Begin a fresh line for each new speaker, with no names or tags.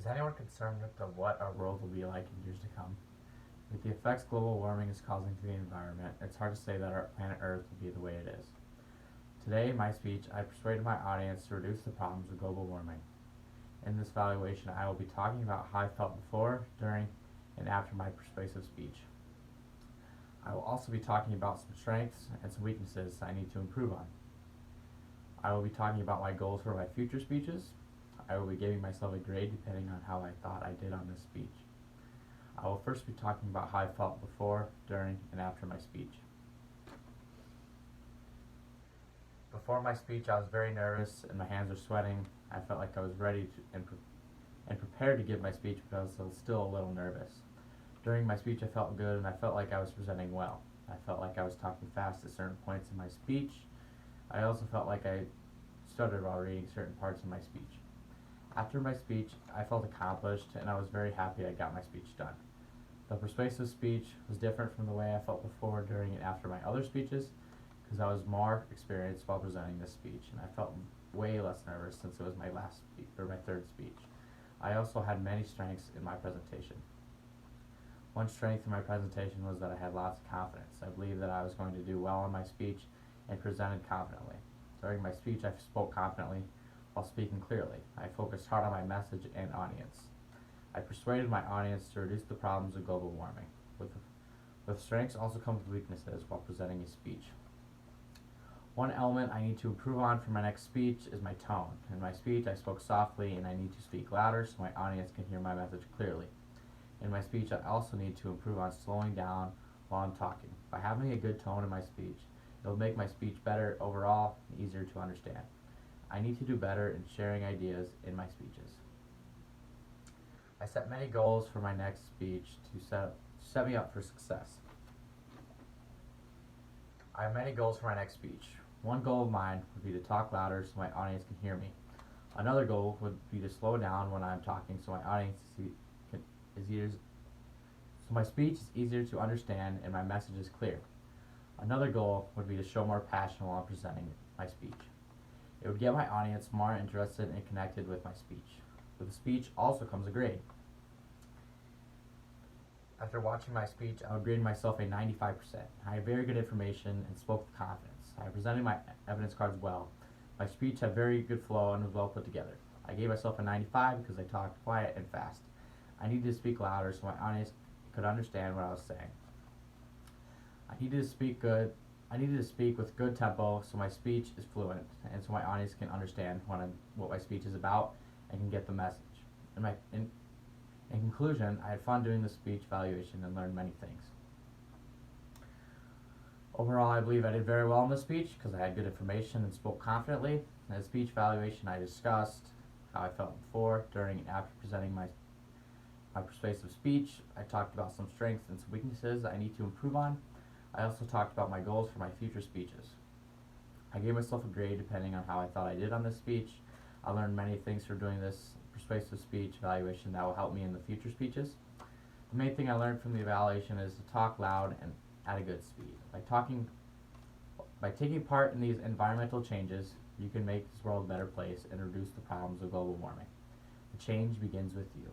Is anyone concerned with what our world will be like in years to come? With the effects global warming is causing to the environment, it's hard to say that our planet Earth will be the way it is. Today, in my speech, I persuaded my audience to reduce the problems of global warming. In this evaluation, I will be talking about how I felt before, during, and after my persuasive speech. I will also be talking about some strengths and some weaknesses I need to improve on. I will be talking about my goals for my future speeches. I will be giving myself a grade depending on how I thought I did on this speech. I will first be talking about how I felt before, during, and after my speech. Before my speech, I was very nervous and my hands were sweating. I felt like I was ready and prepared to give my speech, but I was still a little nervous. During my speech, I felt good and I felt like I was presenting well. I felt like I was talking fast at certain points in my speech. I also felt like I stuttered while reading certain parts of my speech. After my speech, I felt accomplished and I was very happy I got my speech done. The persuasive speech was different from the way I felt before, during, and after my other speeches because I was more experienced while presenting this speech and I felt way less nervous since it was my my third speech. I also had many strengths in my presentation. One strength in my presentation was that I had lots of confidence. I believed that I was going to do well in my speech and presented confidently. During my speech, I spoke confidently while speaking clearly. I focused hard on my message and audience. I persuaded my audience to reduce the problems of global warming. With strengths also comes weaknesses while presenting a speech. One element I need to improve on for my next speech is my tone. In my speech, I spoke softly and I need to speak louder so my audience can hear my message clearly. In my speech, I also need to improve on slowing down while I'm talking. By having a good tone in my speech, it will make my speech better overall and easier to understand. I need to do better in sharing ideas in my speeches. I set many goals for my next speech to set me up for success. I have many goals for my next speech. One goal of mine would be to talk louder so my audience can hear me. Another goal would be to slow down when I'm talking so my audience so my speech is easier to understand and my message is clear. Another goal would be to show more passion while I'm presenting my speech. It would get my audience more interested and connected with my speech. With the speech also comes a grade. After watching my speech, I would grade myself a 95%. I had very good information and spoke with confidence. I presented my evidence cards well. My speech had very good flow and was well put together. I gave myself a 95 because I talked quiet and fast. I needed to speak louder so my audience could understand what I was saying. I needed to speak with good tempo so my speech is fluent and so my audience can understand what my speech is about and can get the message. In conclusion, I had fun doing the speech evaluation and learned many things. Overall, I believe I did very well in the speech because I had good information and spoke confidently. In the speech evaluation, I discussed how I felt before, during, and after presenting my persuasive speech. I talked about some strengths and some weaknesses I need to improve on. I also talked about my goals for my future speeches. I gave myself a grade depending on how I thought I did on this speech. I learned many things from doing this persuasive speech evaluation that will help me in the future speeches. The main thing I learned from the evaluation is to talk loud and at a good speed. By taking part in these environmental changes, you can make this world a better place and reduce the problems of global warming. The change begins with you.